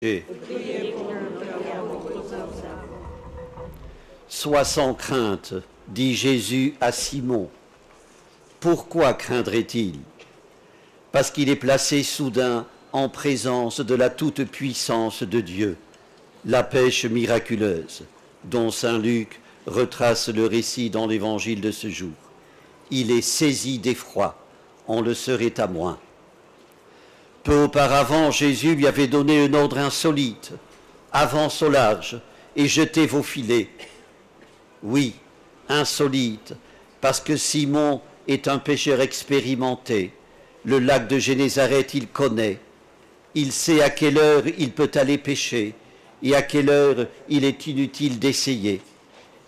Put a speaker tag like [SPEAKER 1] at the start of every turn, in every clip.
[SPEAKER 1] Et sois sans crainte, dit Jésus à Simon. Pourquoi craindrait-il? Parce qu'il est placé soudain en présence de la toute-puissance de Dieu, la pêche miraculeuse, dont saint Luc retrace le récit dans l'évangile de ce jour. Il est saisi d'effroi, on le serait à moins. Peu auparavant, Jésus lui avait donné un ordre insolite. Avance au large et jetez vos filets. Oui, insolite, parce que Simon est un pêcheur expérimenté. Le lac de Génézareth, il connaît. Il sait à quelle heure il peut aller pêcher et à quelle heure il est inutile d'essayer.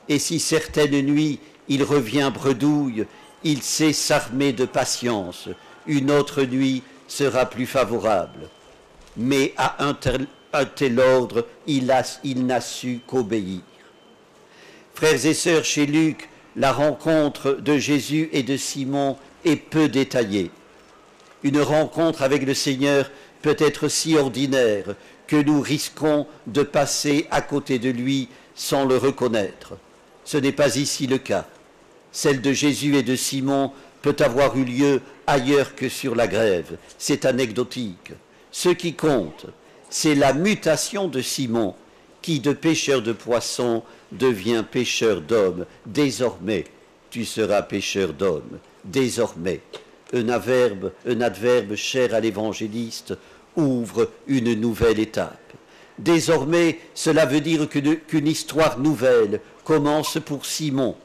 [SPEAKER 1] Et si certaines nuits il revient bredouille, il sait s'armer de patience. Une autre nuit sera plus favorable. Mais à un tel ordre, il n'a su qu'obéir. Frères et sœurs, chez Luc, la rencontre de Jésus et de Simon est peu détaillée. Une rencontre avec le Seigneur peut être si ordinaire que nous risquons de passer à côté de lui sans le reconnaître. Ce n'est pas ici le cas. Celle de Jésus et de Simon peut avoir eu lieu ailleurs que sur la grève. C'est anecdotique. Ce qui compte, c'est la mutation de Simon, qui de pêcheur de poissons devient pêcheur d'hommes. Désormais, tu seras pêcheur d'hommes. Désormais, un adverbe cher à l'évangéliste ouvre une nouvelle étape. Désormais, cela veut dire qu'une histoire nouvelle commence pour Simon.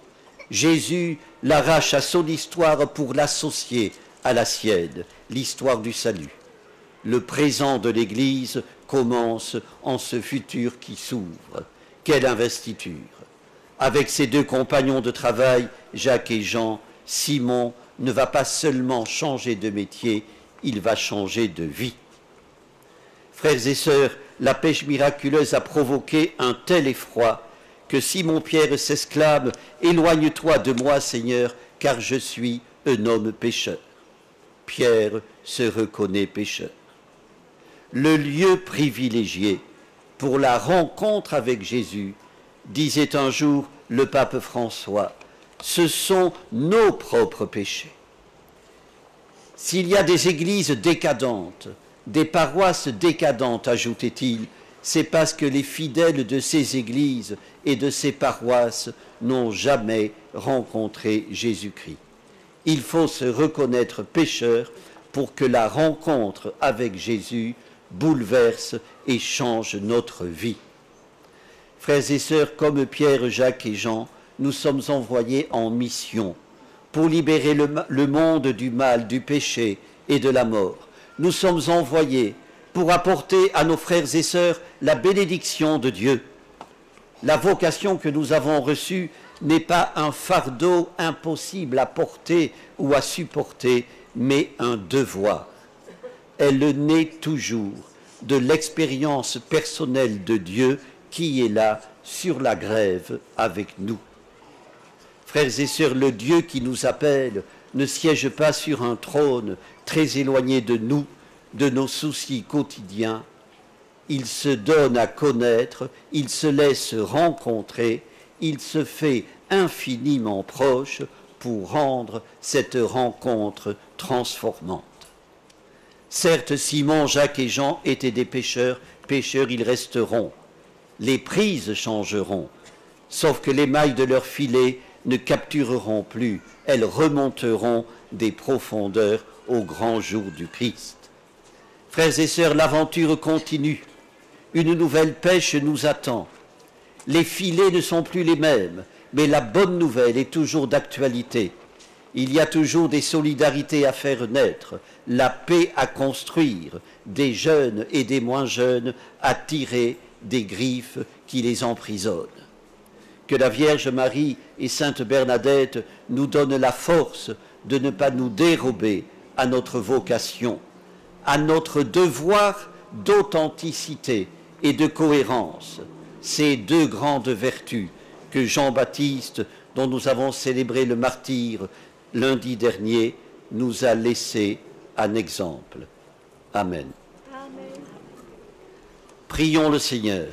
[SPEAKER 1] Jésus l'arrache à son histoire pour l'associer à la sienne, l'histoire du salut. Le présent de l'Église commence en ce futur qui s'ouvre. Quelle investiture! Avec ses deux compagnons de travail, Jacques et Jean, Simon ne va pas seulement changer de métier, il va changer de vie. Frères et sœurs, la pêche miraculeuse a provoqué un tel effroi que Simon-Pierre s'exclame « Éloigne-toi de moi, Seigneur, car je suis un homme pécheur. » Pierre se reconnaît pécheur. Le lieu privilégié pour la rencontre avec Jésus, disait un jour le pape François, ce sont nos propres péchés. S'il y a des églises décadentes, des paroisses décadentes, ajoutait-il, c'est parce que les fidèles de ces églises et de ces paroisses n'ont jamais rencontré Jésus-Christ. Il faut se reconnaître pécheur pour que la rencontre avec Jésus bouleverse et change notre vie. Frères et sœurs, comme Pierre, Jacques et Jean, nous sommes envoyés en mission pour libérer le monde du mal, du péché et de la mort. Nous sommes envoyés pour apporter à nos frères et sœurs la bénédiction de Dieu. La vocation que nous avons reçue n'est pas un fardeau impossible à porter ou à supporter, mais un devoir. Elle naît toujours de l'expérience personnelle de Dieu qui est là sur la grève avec nous. Frères et sœurs, le Dieu qui nous appelle ne siège pas sur un trône très éloigné de nous, de nos soucis quotidiens. Il se donne à connaître, il se laisse rencontrer, il se fait infiniment proche pour rendre cette rencontre transformante. Certes, Simon, Jacques et Jean étaient des pécheurs, pécheurs ils resteront. Les prises changeront, sauf que les mailles de leur filet ne captureront plus, elles remonteront des profondeurs au grand jour du Christ. Frères et sœurs, l'aventure continue. Une nouvelle pêche nous attend. Les filets ne sont plus les mêmes, mais la bonne nouvelle est toujours d'actualité. Il y a toujours des solidarités à faire naître, la paix à construire, des jeunes et des moins jeunes à tirer des griffes qui les emprisonnent. Que la Vierge Marie et Sainte Bernadette nous donnent la force de ne pas nous dérober à notre vocation, à notre devoir d'authenticité et de cohérence, ces deux grandes vertus que Jean-Baptiste, dont nous avons célébré le martyre lundi dernier, nous a laissé un exemple. Amen. Prions le Seigneur.